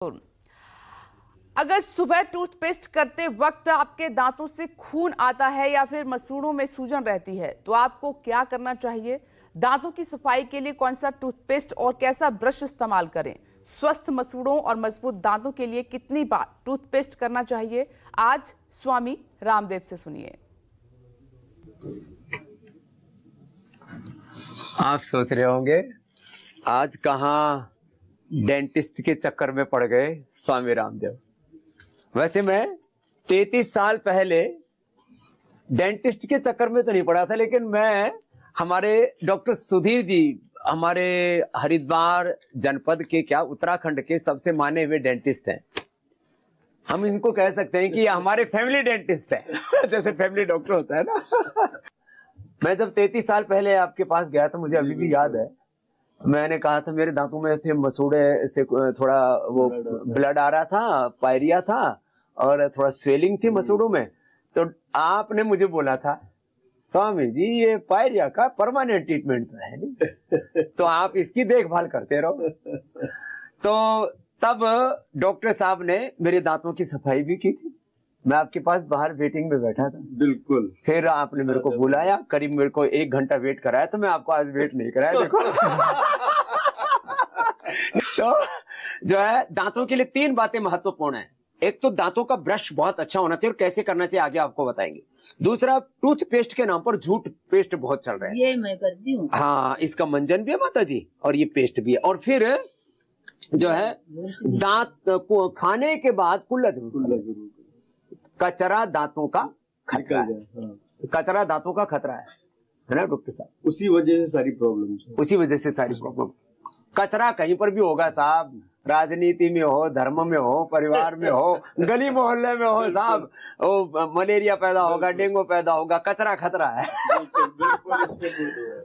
अगर सुबह टूथपेस्ट करते वक्त आपके दांतों से खून आता है या फिर मसूड़ों में सूजन रहती है तो आपको क्या करना चाहिए? दांतों की सफाई के लिए कौन सा टूथपेस्ट और कैसा ब्रश इस्तेमाल करें? स्वस्थ मसूड़ों और मजबूत दांतों के लिए कितनी बार टूथपेस्ट करना चाहिए? आज स्वामी रामदेव से सुनिए। आप सोच रहे होंगे आज कहाँ डेंटिस्ट के चक्कर में पड़ गए स्वामी रामदेव। वैसे मैं 33 साल पहले डेंटिस्ट के चक्कर में तो नहीं पड़ा था, लेकिन मैं हमारे डॉक्टर सुधीर जी हमारे हरिद्वार जनपद के उत्तराखंड के सबसे माने हुए डेंटिस्ट हैं। हम इनको कह सकते हैं कि हमारे फैमिली डेंटिस्ट है जैसे फैमिली डॉक्टर होता है ना। मैं जब 33 साल पहले आपके पास गया तो मुझे अभी भी याद है, मैंने कहा था मेरे दांतों में थे मसूड़े से थोड़ा वो ब्लड आ रहा था, पायरिया था और थोड़ा स्वेलिंग थी मसूड़ों में। तो आपने मुझे बोला था स्वामी जी ये पायरिया का परमानेंट ट्रीटमेंट तो है नहीं तो आप इसकी देखभाल करते रहो। तो तब डॉक्टर साहब ने मेरे दांतों की सफाई भी की थी। मैं आपके पास बाहर वेटिंग में बैठा था। बिल्कुल। फिर आपने मेरे को बुलाया, करीब मेरे को 1 घंटा वेट कराया, तो मैं आपको आज वेट नहीं कराया देखो। तो जो है दांतों के लिए 3 बातें महत्वपूर्ण है। एक तो दांतों का ब्रश बहुत अच्छा होना चाहिए और कैसे करना चाहिए आगे आपको बताएंगे। दूसरा टूथपेस्ट के नाम पर झूठ पेस्ट बहुत चल रहा है, ये मैं करती हूँ। हाँ इसका मंजन भी है माता जी और ये पेस्ट भी है। और फिर जो है दांत को खाने के बाद कुल्ला जरूर, कचरा दांतों का खतरा है। कचरा दांतों का खतरा है ना डॉक्टर साहब? उसी वजह से सारी प्रॉब्लम। कचरा कहीं पर भी होगा साहब, राजनीति में हो, धर्म में हो, परिवार में हो, गली मोहल्ले में हो साहब, मलेरिया पैदा होगा, डेंगू पैदा होगा, कचरा खतरा है।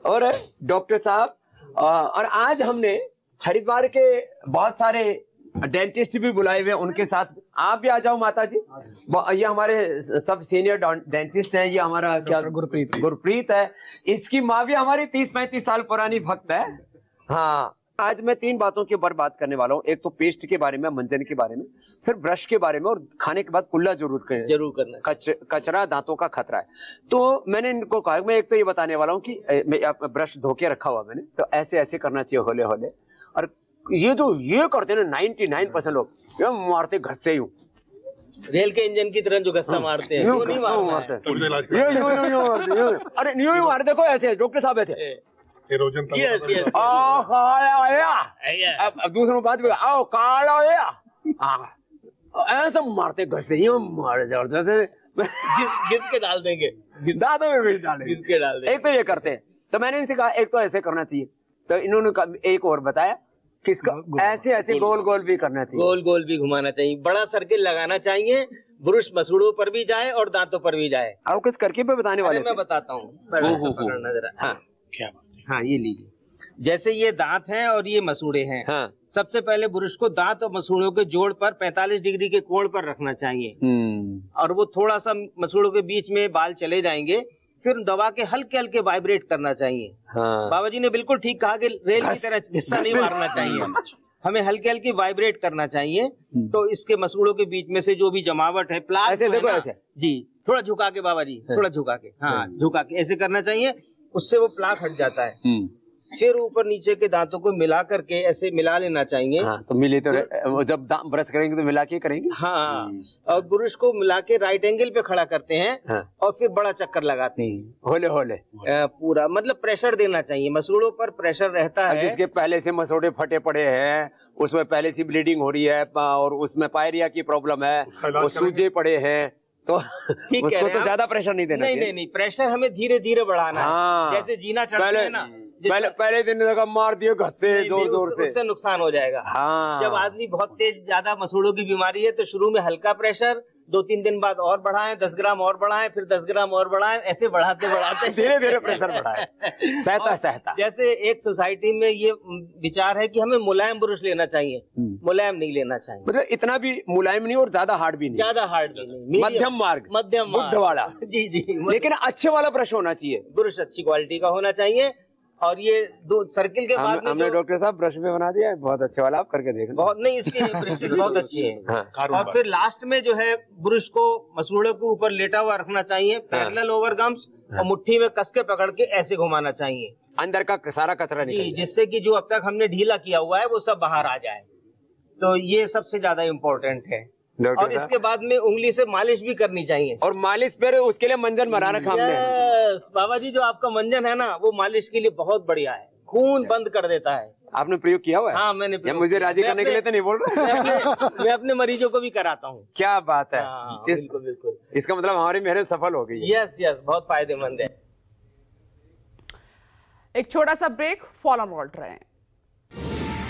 और डॉक्टर साहब और आज हमने हरिद्वार के बहुत सारे डेंटिस्ट भी बुलाए हुए, उनके साथ आप भी आ जाओ माता जी। ये हमारे सब सीनियर डेंटिस्ट हैं। ये हमारा क्या गुरप्रीत है, इसकी माँ भी हमारी 30-35 साल पुरानी भक्त है। हाँ आज मैं 3 बातों के ऊपर बात करने वाला हूँ। एक तो पेस्ट के बारे में, मंजन के बारे में, फिर ब्रश के बारे में, और खाने के बाद कुल्ला जरूर करना। कचरा दांतों का खतरा है। तो मैंने इनको कहा, मैं एक तो ये बताने वाला हूँ कि ब्रश धो के रखा हुआ मैंने, तो ऐसे ऐसे करना चाहिए होले होले। और ये करते हैं ना 99% लोग, ये मारते घस्से यूं, रेल के इंजन की तरह जो घस्सा मारते हैं, वो नहीं मारते। अरे यूं ही मार, देखो ऐसे डॉक्टर साहब थे। अब दूसरों बात भी आओ काला ऐसा मारते घस्से, यूं मारे जबरदस्त घिस के डाल देंगे, दांतों में भी डालेंगे, घिस के डाल देंगे। एक तो ये करते हैं। तो मैंने इनसे कहा एक तो ऐसे करना चाहिए, तो इन्होंने एक और बताया किसका ऐसे ऐसे गोल गोल भी करना चाहिए, गोल गोल भी घुमाना चाहिए, बड़ा सर्किल लगाना चाहिए, ब्रुश मसूड़ों पर भी जाए और दांतों पर भी जाए। आप कुछ करके भी बताने वाले? मैं बताता हूँ। हाँ क्या बात? हाँ ये लीजिए, जैसे ये दांत हैं और ये मसूड़े हैं। हाँ। सबसे पहले ब्रुश को दांत और मसूड़ों के जोड़ पर 45 डिग्री के कोण पर रखना चाहिए और वो थोड़ा सा मसूड़ों के बीच में बाल चले जाएंगे, फिर दबा के हल्के हल्के वाइब्रेट करना चाहिए। हाँ। बाबा जी ने बिल्कुल ठीक कहा कि रेल की तरह हिस्सा नहीं मारना चाहिए, हमें हल्के हल्के वाइब्रेट करना चाहिए। तो इसके मसूड़ों के बीच में से जो भी जमावट है, प्लाक ऐसे देखो ऐसे जी, थोड़ा झुका के बाबा जी, थोड़ा झुका के, हाँ झुका के ऐसे करना चाहिए, उससे वो प्लाक हट जाता है। फिर ऊपर नीचे के दांतों को मिला करके ऐसे मिला लेना चाहिए। हाँ, तो मिले तो जब ब्रश करेंगे तो मिला के करेंगे। हाँ, और ब्रश को मिला के राइट एंगल पे खड़ा करते हैं। हाँ। और फिर बड़ा चक्कर लगाते हैं, होले होले पूरा, मतलब प्रेशर देना चाहिए, मसूड़ों पर प्रेशर रहता है। जिसके पहले से मसूड़े फटे पड़े हैं, उसमें पहले से ब्लीडिंग हो रही है और उसमें पायरिया की प्रॉब्लम है, वो सूजे पड़े हैं, तो उसको तो ज्यादा प्रेशर नहीं देना। नहीं, प्रेशर हमें धीरे धीरे बढ़ाना है। जैसे जीना चढ़ते हैं ना, पहले दिन लगा मार दिए घस्से जोर जोर से, उससे नुकसान हो जाएगा। हाँ। जब आदमी बहुत तेज ज्यादा मसूड़ों की बीमारी है तो शुरू में हल्का प्रेशर, 2-3 दिन बाद और बढ़ाएं, 10 ग्राम और बढ़ाएं, फिर 10 ग्राम और बढ़ाएं, ऐसे बढ़ाते बढ़ाते धीरे धीरे प्रेशर बढ़ाएं, सहता। जैसे एक सोसाइटी में ये विचार है कि हमें मुलायम ब्रश लेना चाहिए, मुलायम नहीं लेना चाहिए, मतलब इतना भी मुलायम नहीं और ज्यादा हार्ड भी नहीं, मध्यम मार्ग, मध्यम बुद्ध वाला। जी लेकिन अच्छे वाला ब्रश होना चाहिए, ब्रश अच्छी क्वालिटी का होना चाहिए। और ये दो सर्किल के बाद में हमने डॉक्टर साहब ब्रश में बना दिया है, बहुत अच्छे वाला, आप करके देखना। बहुत नहीं, इसकी ब्रश बहुत अच्छी है। हाँ। और फिर लास्ट में जो है ब्रश को मसूड़ों के ऊपर लेटा हुआ रखना चाहिए, पैरेलल ओवर गम्स, और मुट्ठी में कस के पकड़ के ऐसे घुमाना चाहिए, अंदर का सारा कचरा जी, निकल जाए। जिससे कि जो अब तक हमने ढीला किया हुआ है वो सब बाहर आ जाए। तो ये सबसे ज्यादा इम्पोर्टेंट है। डॉक्टर और इसके बाद में उंगली से मालिश भी करनी चाहिए। और मालिश पर उसके लिए मंजन बना रखा हमने। यस, बाबा जी, जो आपका मंजन है ना, वो मालिश के लिए बहुत बढ़िया है, खून बंद कर देता है। आपने प्रयोग किया हुआ है? हाँ, मैंने या प्रयोग मुझे किया। राजी मैं करने के लिए तो नहीं बोल रहा? मैं अपने मरीजों को भी कराता हूँ। क्या बात है। हाँ, इस बिल्कुल बिल्कुल। इसका मतलब हमारी मेहनत सफल हो गई है। यस यस, बहुत फायदेमंद है। एक छोटा सा ब्रेक, फॉलो ऑन रहे हैं।